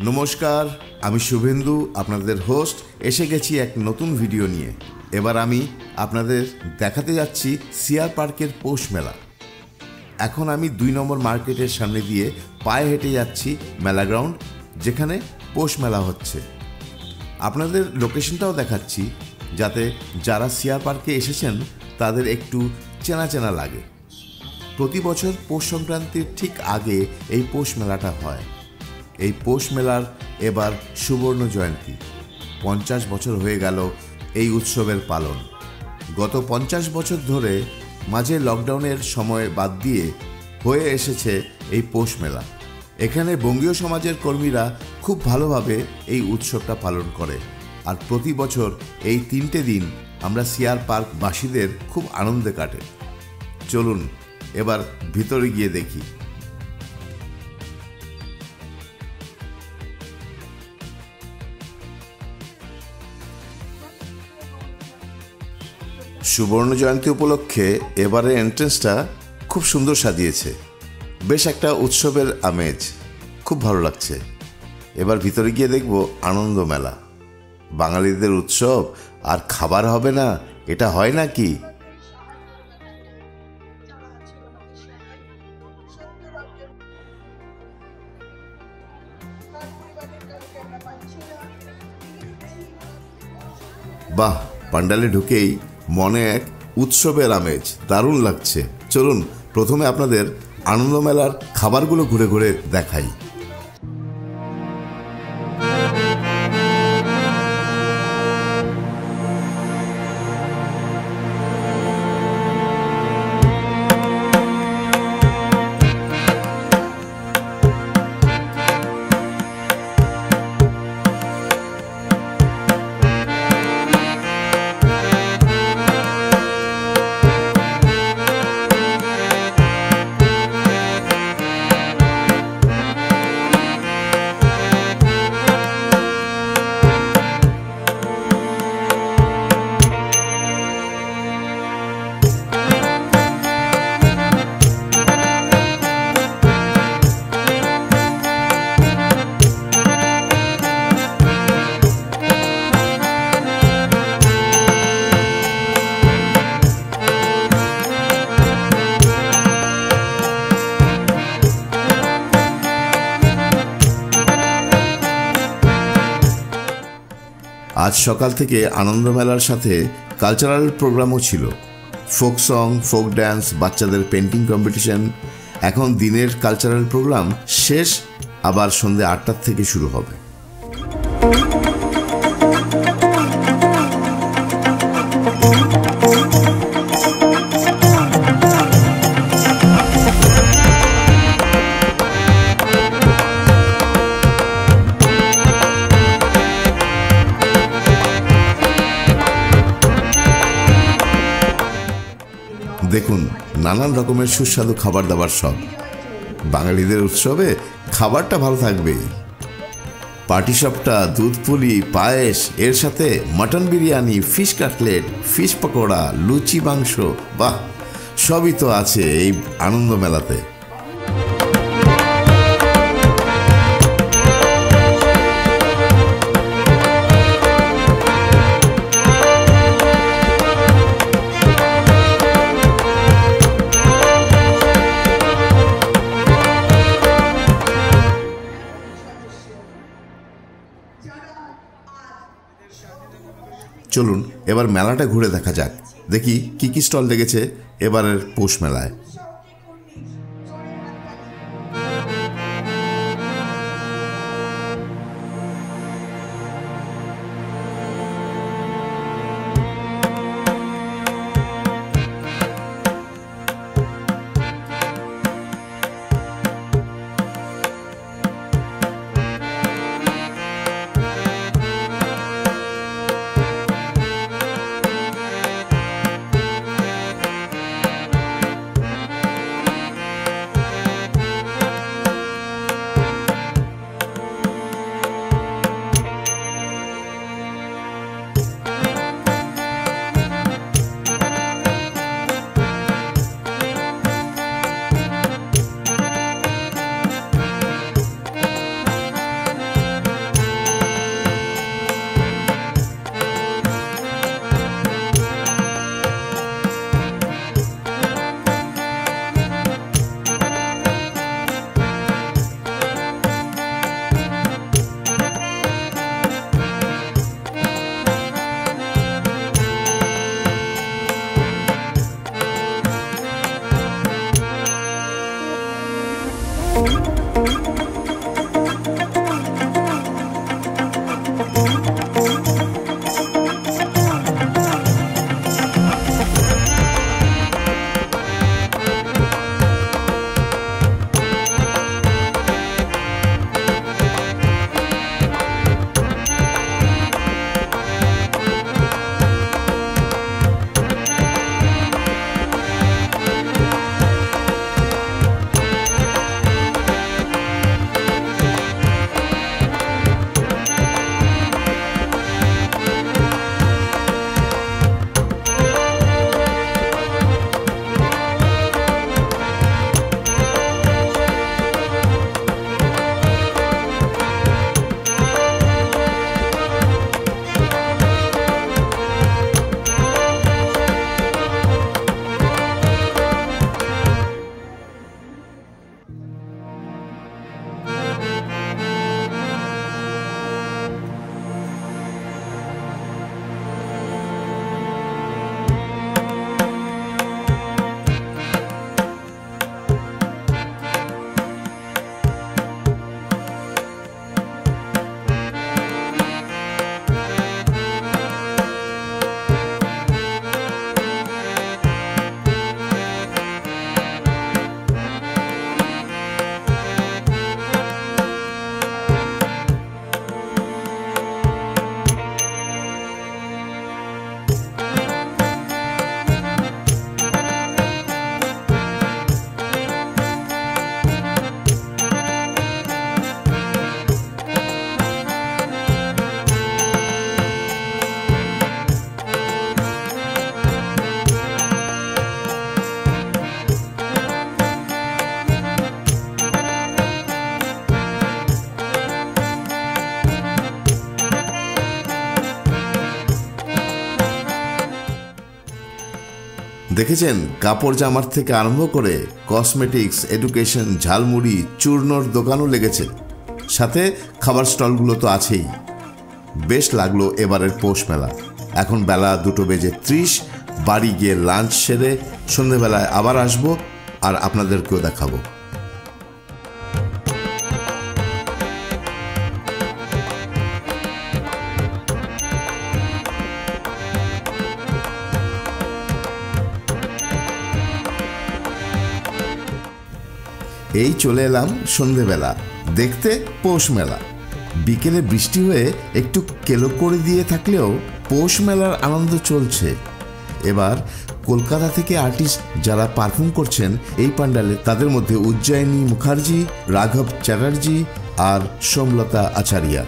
নমস্কার, আমি শুভেন্দু, আপনাদের হোস্ট। এসে গেছি এক নতুন ভিডিও নিয়ে। এবার আমি আপনাদের দেখাতে যাচ্ছি সিআর পার্কের পৌষ মেলা। এখন আমি 2 নম্বর মার্কেটের সামনে দিয়ে পায়ে হেঁটে যাচ্ছি মেলা গ্রাউন্ড, যেখানে পৌষ মেলা হচ্ছে। আপনাদের লোকেশনটাও দেখাচ্ছি, যাতে যারা সিআর পার্কে এসেছেন তাদের একটু চেনা চেনা লাগে। প্রতি বছর পৌষ সংক্রান্তির ঠিক আগে এই পৌষ মেলাটা হয়। এই পৌষ মেলার এবার সুবর্ণ জয়ন্তী। 50 বছর হয়ে গেল এই উৎসবের পালন। গত 50 বছর ধরে মাঝে লকডাউনের সময় বাদ দিয়ে হয়ে এসেছে এই পৌষ মেলা। এখানে বঙ্গীয় সমাজের কর্মীরা খুব ভালোভাবে এই উৎসবটা পালন করে। আর প্রতি বছর এই 3টে দিন আমরা সিআর পার্ক বাসীদের খুব আনন্দে কাটে। চলুন এবার ভিতরে গিয়ে দেখি। সুবর্ণ জয়ন্তী উপলক্ষে এবারে এন্ট্রেন্সটা খুব সুন্দর সাজিয়েছে। বেশ একটা উৎসবের আমেজ, খুব ভালো লাগছে। এবার ভিতরে গিয়ে দেখব আনন্দ মেলা। বাঙালিদের উৎসব আর খাবার হবে না, এটা হয় নাকি? বাহ, পান্ডালে ঢুকেই মনে এক উৎসবের আমেজ, দারুণ লাগছে। চলুন প্রথমে আপনাদের আনন্দ মেলার খাবারগুলো ঘুরে ঘুরে দেখাই। আজ সকাল থেকে আনন্দ মেলার সাথে কালচারাল প্রোগ্রামও ছিল। ফোক সং, ফোক ড্যান্স, বাচ্চাদের পেন্টিং কম্পিটিশন। এখন দিনের কালচারাল প্রোগ্রাম শেষ, আবার সন্ধ্যে 8টার থেকে শুরু হবে। দেখুন, নানান রকমের সুস্বাদু খাবার দাবার সব। বাঙালিদের উৎসবে খাবারটা ভালো থাকবেই। পাটিসাপটা, দুধ পুলি, পায়েস, এর সাথে mutton biryani, fish cutlet, fish pakora, লুচি, মাংস, বাহ, সবই তো আছে এই আনন্দ মেলাতে। চলুন এবার মেলাটা ঘুরে দেখা যাক, দেখি কি কি স্টল লেগেছে এবারের পৌষ মেলায়। দেখেছেন, কাপড় জামার থেকে আরম্ভ করে কসমেটিক্স, এডুকেশন, ঝালমুড়ি, চূর্ণর দোকানও লেগেছে, সাথে খাবার স্টলগুলো তো আছেই। বেশ লাগলো এবারের পৌষ মেলা। এখন বেলা 2:30, বাড়ি গিয়ে লাঞ্চ সেরে সন্ধেবেলায় আবার আসবো আর আপনাদেরকেও দেখাবো। এই চলে এলাম সন্ধেবেলা দেখতে পৌষ মেলা। বিকেলে বৃষ্টি হয়ে একটু কেলো করে দিয়ে থাকলেও পৌষ মেলার আনন্দ চলছে। এবার কলকাতা থেকে আর্টিস্ট যারা পারফর্ম করছেন এই প্যান্ডেলে, তাদের মধ্যে উজ্জয়িনী মুখার্জি, রাঘব চ্যাটার্জি আর সোমলতা আচারিয়া।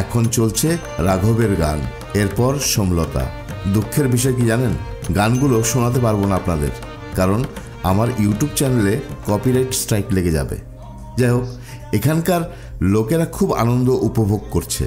এখন চলছে রাঘবের গান, এরপর সোমলতা। দুঃখের বিষয় কি জানেন, গানগুলো শোনাতে পারবো না আপনাদের, কারণ আমার ইউটিউব চ্যানেলে কপিরাইট স্ট্রাইক লেগে যাবে। যাই হোক, এখানকার লোকেরা খুব আনন্দ উপভোগ করছে।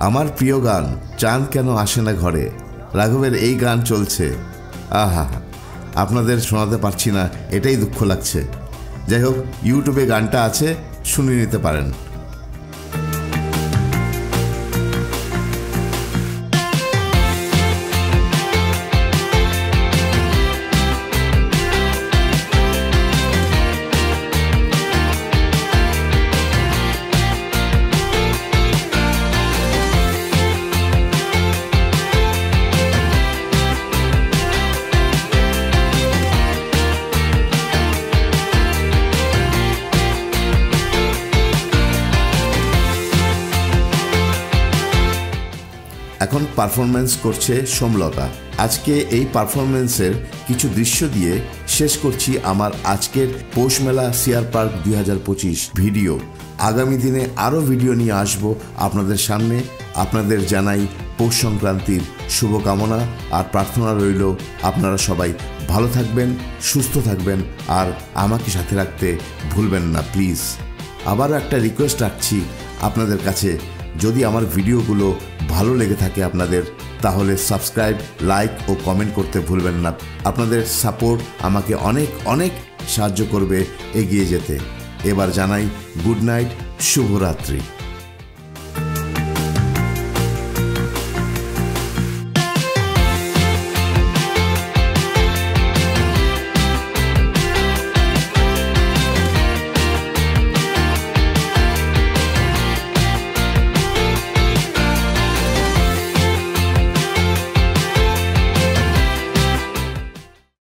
আমার প্রিয় গান চাঁদ কেন আসে না ঘরে, রাঘবের এই গান চলছে। আহা, আপনাদের শোনাতে পারছি না, এটাই দুঃখ লাগছে। যাই হোক, ইউটিউবে গানটা আছে, শুনে নিতে পারেন। এখন পারফরমেন্স করছে সোমলতা। আজকে এই পারফরমেন্সের কিছু দৃশ্য দিয়ে শেষ করছি আমার আজকের পৌষ মেলা সিআর পার্ক 2025 ভিডিও। আগামী দিনে আরও ভিডিও নিয়ে আসব আপনাদের সামনে। আপনাদের জানাই পৌষ সংক্রান্তির শুভকামনা আর প্রার্থনা রইল আপনারা সবাই ভালো থাকবেন, সুস্থ থাকবেন আর আমাকে সাথে রাখতে ভুলবেন না প্লিজ। আবারও একটা রিকোয়েস্ট রাখছি আপনাদের কাছে, যদি আমার ভিডিওগুলো ভালো লেগে থাকে আপনাদের, তাহলে সাবস্ক্রাইব, লাইক ও কমেন্ট করতে ভুলবেন না। আপনাদের সাপোর্ট আমাকে অনেক অনেক সাহায্য করবে এগিয়ে যেতে। এবার জানাই গুড নাইট, শুভরাত্রি।